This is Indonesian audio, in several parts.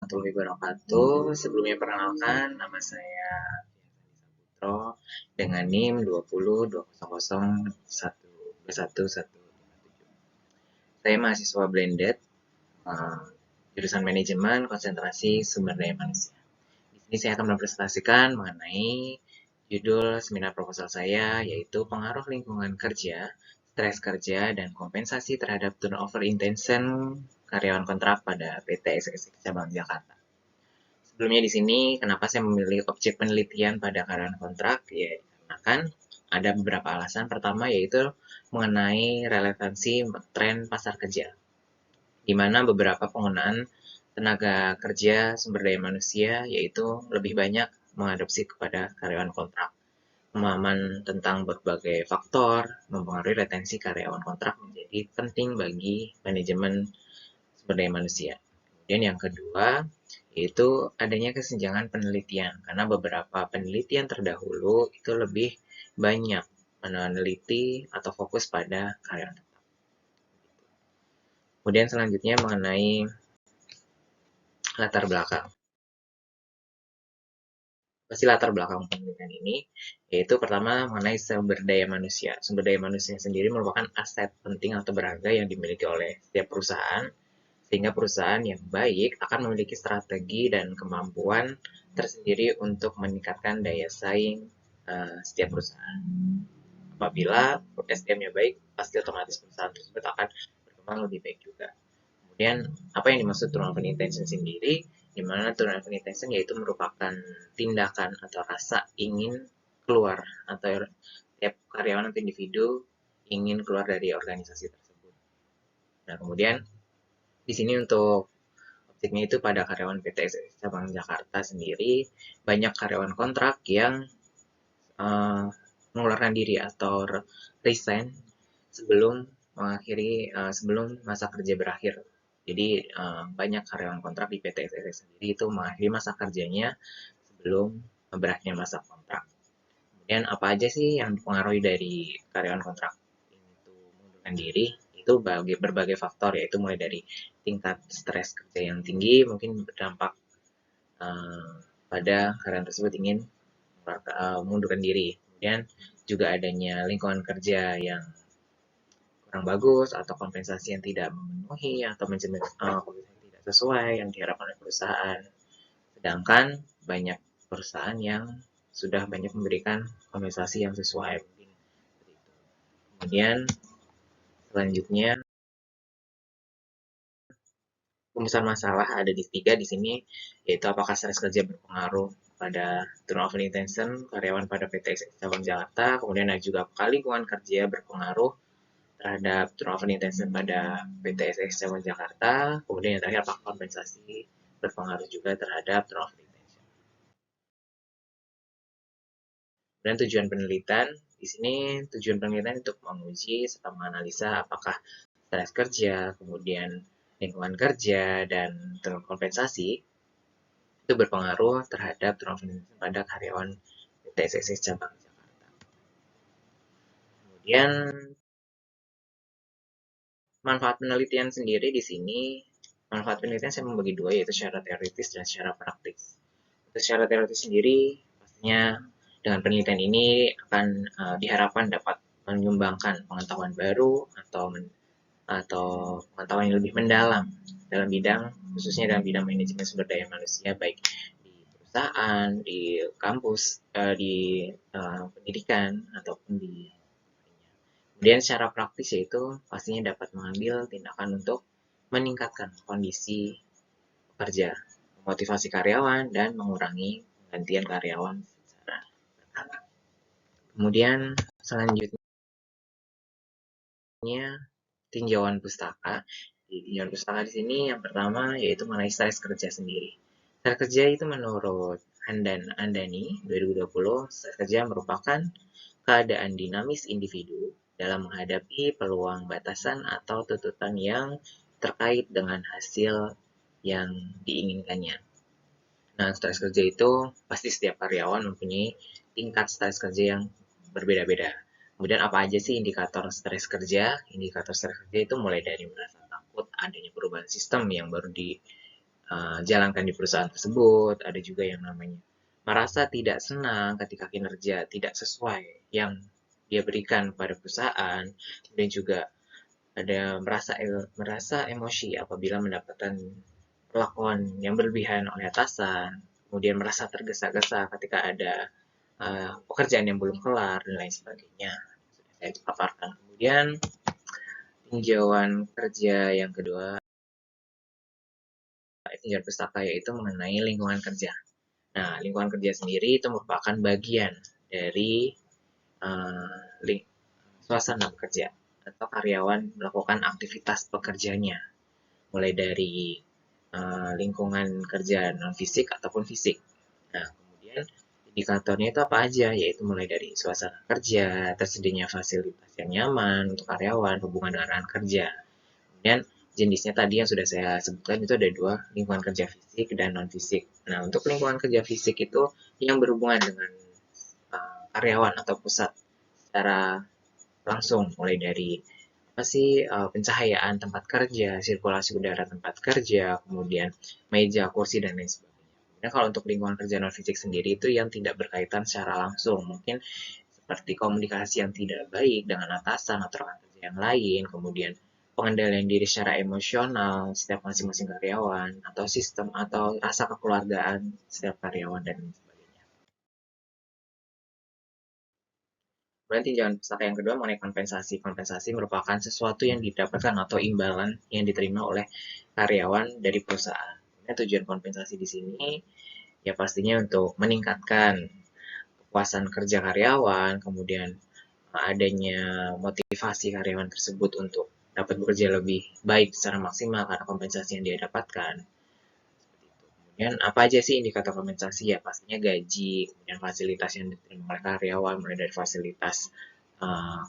warahmatullahi wabarakatuh. Sebelumnya perkenalkan, nama saya Fianzani Saputro dengan NIM 2020012117. Saya mahasiswa blended, jurusan manajemen konsentrasi sumber daya manusia. Di sini saya akan mempresentasikan mengenai judul seminar proposal saya, yaitu pengaruh lingkungan kerja, stres kerja, dan kompensasi terhadap turnover intention karyawan kontrak pada PT Eksekutif Cabang Jakarta. Sebelumnya di sini, kenapa saya memilih objek penelitian pada karyawan kontrak? Ya, karena kan ada beberapa alasan. Pertama yaitu mengenai relevansi tren pasar kerja, di mana beberapa penggunaan tenaga kerja sumber daya manusia yaitu lebih banyak mengadopsi kepada karyawan kontrak. Pemahaman tentang berbagai faktor mempengaruhi retensi karyawan kontrak menjadi penting bagi manajemen sumber daya manusia. Kemudian yang kedua, yaitu adanya kesenjangan penelitian, karena beberapa penelitian terdahulu itu lebih banyak meneliti atau fokus pada karyawan tetap. Kemudian selanjutnya mengenai latar belakang. Pasti latar belakang penelitian ini, yaitu pertama mengenai sumber daya manusia. Sumber daya manusia sendiri merupakan aset penting atau berharga yang dimiliki oleh setiap perusahaan, sehingga perusahaan yang baik akan memiliki strategi dan kemampuan tersendiri untuk meningkatkan daya saing setiap perusahaan. Apabila SDM-nya baik, pasti otomatis perusahaan tersebut akan berkembang lebih baik juga. Kemudian, apa yang dimaksud turnover intention sendiri? Di mana turnover intention yaitu merupakan tindakan atau rasa ingin keluar atau tiap karyawan atau individu ingin keluar dari organisasi tersebut. Nah, kemudian di sini untuk objeknya itu pada karyawan PT Cabang Jakarta sendiri, banyak karyawan kontrak yang mengeluarkan diri atau resign sebelum masa kerja berakhir. Jadi banyak karyawan kontrak di PT SSC sendiri itu mengakhiri masa kerjanya sebelum berakhirnya masa kontrak. Kemudian apa aja sih yang dipengaruhi dari karyawan kontrak itu mengundurkan diri? Itu berbagai faktor, yaitu mulai dari tingkat stres kerja yang tinggi mungkin berdampak pada karyawan tersebut ingin mengundurkan diri. Kemudian juga adanya lingkungan kerja yang kurang bagus atau kompensasi yang tidak memenuhi atau kompensasi yang tidak sesuai yang diharapkan oleh perusahaan. Sedangkan banyak perusahaan yang sudah banyak memberikan kompensasi yang sesuai. Kemudian selanjutnya rumusan masalah ada di 3 di sini, yaitu apakah stres kerja berpengaruh pada turnover intention karyawan pada PT Cabang Jakarta, kemudian ada juga apakah lingkungan kerja berpengaruh terhadap turnover intention pada PT SX Cabang Jakarta, kemudian yang terakhir apakah kompensasi berpengaruh juga terhadap turnover intention. Dan tujuan penelitian, di sini tujuan penelitian untuk menguji serta menganalisa apakah stres kerja, kemudian lingkungan kerja, dan kompensasi itu berpengaruh terhadap turnover pada karyawan PT SSC Cabang Jakarta. Kemudian manfaat penelitian sendiri di sini, manfaat penelitian saya membagi dua, yaitu secara teoritis dan secara praktis. Untuk secara teoritis sendiri, pastinya dengan penelitian ini akan diharapkan dapat menyumbangkan pengetahuan baru atau pengetahuan yang lebih mendalam dalam bidang, khususnya dalam bidang manajemen sumber daya manusia, baik di perusahaan, di kampus, di pendidikan, ataupun di kemudian secara praktis yaitu pastinya dapat mengambil tindakan untuk meningkatkan kondisi pekerja, memotivasi karyawan, dan mengurangi penggantian karyawan secara berkala. Kemudian selanjutnya tinjauan pustaka. Tinjauan pustaka di sini yang pertama yaitu mengenai stres kerja sendiri. Stres kerja itu menurut Andani 2020, stres kerja merupakan keadaan dinamis individu dalam menghadapi peluang batasan atau tuntutan yang terkait dengan hasil yang diinginkannya. Nah, stres kerja itu pasti setiap karyawan mempunyai tingkat stres kerja yang berbeda-beda. Kemudian apa aja sih indikator stres kerja? Indikator stres kerja itu mulai dari merasa takut adanya perubahan sistem yang baru jalankan di perusahaan tersebut. Ada juga yang namanya merasa tidak senang ketika kinerja tidak sesuai yang dia berikan pada perusahaan, dan juga ada merasa emosi apabila mendapatkan perlakuan yang berlebihan oleh atasan, kemudian merasa tergesa-gesa ketika ada pekerjaan yang belum kelar, dan lain sebagainya. Sudah saya paparkan. Kemudian tinjauan kerja yang kedua, tinjauan pustaka, yaitu mengenai lingkungan kerja. Nah, lingkungan kerja sendiri itu merupakan bagian dari uh, suasana bekerja atau karyawan melakukan aktivitas pekerjanya, mulai dari lingkungan kerja non fisik ataupun fisik. Nah, kemudian indikatornya itu apa aja, yaitu mulai dari suasana kerja, tersedianya fasilitas yang nyaman untuk karyawan, hubungan dengan rekan kerja. Kemudian jenisnya tadi yang sudah saya sebutkan itu ada dua, lingkungan kerja fisik dan non fisik. Nah, untuk lingkungan kerja fisik itu yang berhubungan dengan karyawan atau pusat secara langsung, mulai dari apa sih, pencahayaan tempat kerja, sirkulasi udara tempat kerja, kemudian meja, kursi, dan lain sebagainya. Nah, kalau untuk lingkungan kerja non fisik sendiri itu yang tidak berkaitan secara langsung, mungkin seperti komunikasi yang tidak baik dengan atasan atau rekan kerja yang lain, kemudian pengendalian diri secara emosional setiap masing-masing karyawan, atau sistem atau rasa kekeluargaan setiap karyawan, dan lain sebagainya. Kemudian tinjauan pustaka yang kedua mengenai kompensasi. Kompensasi merupakan sesuatu yang didapatkan atau imbalan yang diterima oleh karyawan dari perusahaan. Nah, tujuan kompensasi di sini ya pastinya untuk meningkatkan kepuasan kerja karyawan, kemudian adanya motivasi karyawan tersebut untuk dapat bekerja lebih baik secara maksimal karena kompensasi yang dia dapatkan. Kemudian apa aja sih indikator kompensasi? Ya pastinya gaji, kemudian fasilitas yang diterima oleh karyawan, mulai dari fasilitas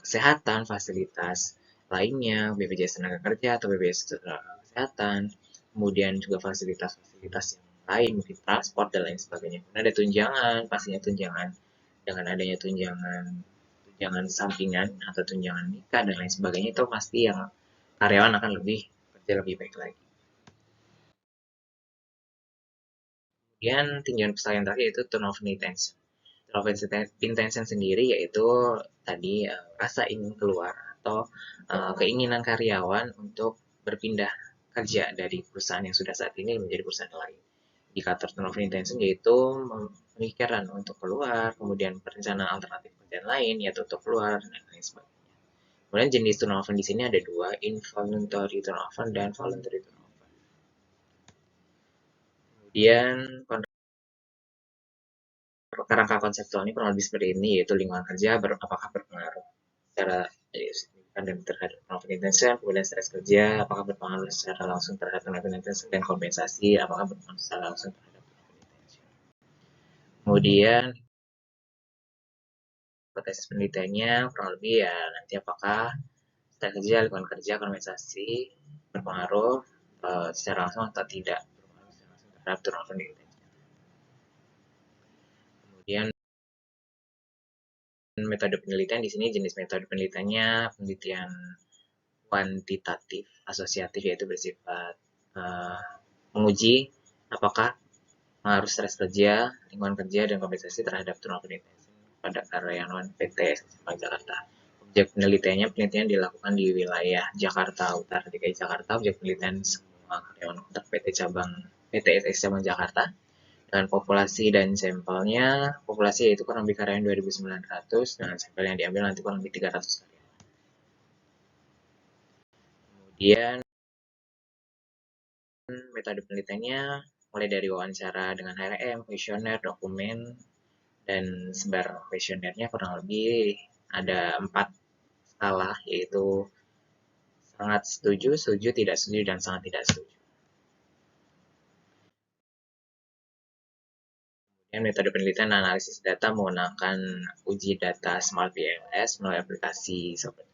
kesehatan, fasilitas lainnya, BPJS tenaga kerja atau BPJS kesehatan, kemudian juga fasilitas-fasilitas yang lain, mungkin transport dan lain sebagainya. Kemudian ada tunjangan, pastinya tunjangan dengan adanya tunjangan sampingan atau tunjangan nikah dan lain sebagainya, itu pasti yang karyawan akan kerja lebih baik lagi. Kemudian tinjauan pustaka yang terakhir itu turnover intention. Turnover intention sendiri yaitu tadi rasa ingin keluar atau keinginan karyawan untuk berpindah kerja dari perusahaan yang sudah saat ini menjadi perusahaan lain. Indikator turnover intention yaitu pemikiran untuk keluar, kemudian perencanaan alternatif pekerjaan lain yaitu untuk keluar, dan lain sebagainya. Kemudian jenis turnover di sini ada dua, involuntary turnover dan voluntary turnover. Kemudian kerangka konseptual ini kurang lebih seperti ini, yaitu lingkungan kerja apakah berpengaruh secara signifikan dan terhadap turnover intention, kemudian stres kerja apakah berpengaruh secara langsung terhadap turnover intention, dan kompensasi apakah berpengaruh secara langsung terhadap turnover intention. Kemudian hipotesis penelitiannya kurang lebih ya nanti apakah stres kerja, lingkungan kerja, kompensasi berpengaruh secara langsung atau tidak berpengaruh secara langsung terhadap turnover intention. Kemudian metode penelitian di sini, jenis metode penelitiannya penelitian kuantitatif asosiatif, yaitu bersifat menguji apakah pengaruh stres kerja, lingkungan kerja, dan kompensasi terhadap turnover intention pada karyawan PT Bank Jakarta. Objek penelitian dilakukan di wilayah Jakarta Utara, DKI Jakarta. Objek penelitian semua karyawan kontrak PT SX Cabang Jakarta, dengan populasi dan sampelnya. Populasi yaitu kurang lebih karyawan 2.900, dan sampel yang diambil nanti kurang lebih 300 karyawan. Kemudian metode penelitiannya mulai dari wawancara dengan HRM, kuesioner, dokumen, dan sebar kuesionernya kurang lebih ada 4 skala, yaitu sangat setuju, setuju, tidak setuju, dan sangat tidak setuju. Kemudian metode penelitian analisis data menggunakan uji data Smart BLS melalui aplikasi Sobat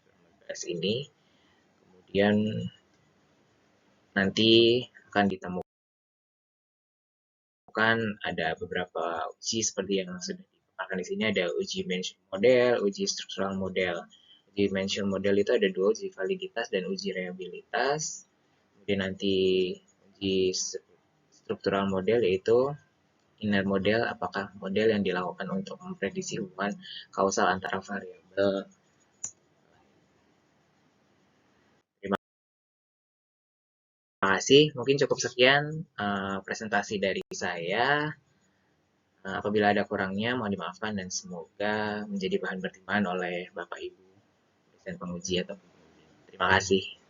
BLS ini. Kemudian nanti akan ditemukan ada beberapa uji seperti yang sudah dipaparkan di sini. Ada uji mention model, uji struktural model. Uji mention model itu ada dua, uji validitas dan uji reliabilitas. Kemudian nanti uji struktural model, yaitu inner model, apakah model yang dilakukan untuk memprediksi hubungan kausal antara variabel. Terima kasih, mungkin cukup sekian presentasi dari saya. Apabila ada kurangnya, mohon dimaafkan dan semoga menjadi bahan pertimbangan oleh Bapak Ibu dosen penguji atau penguji. Terima kasih.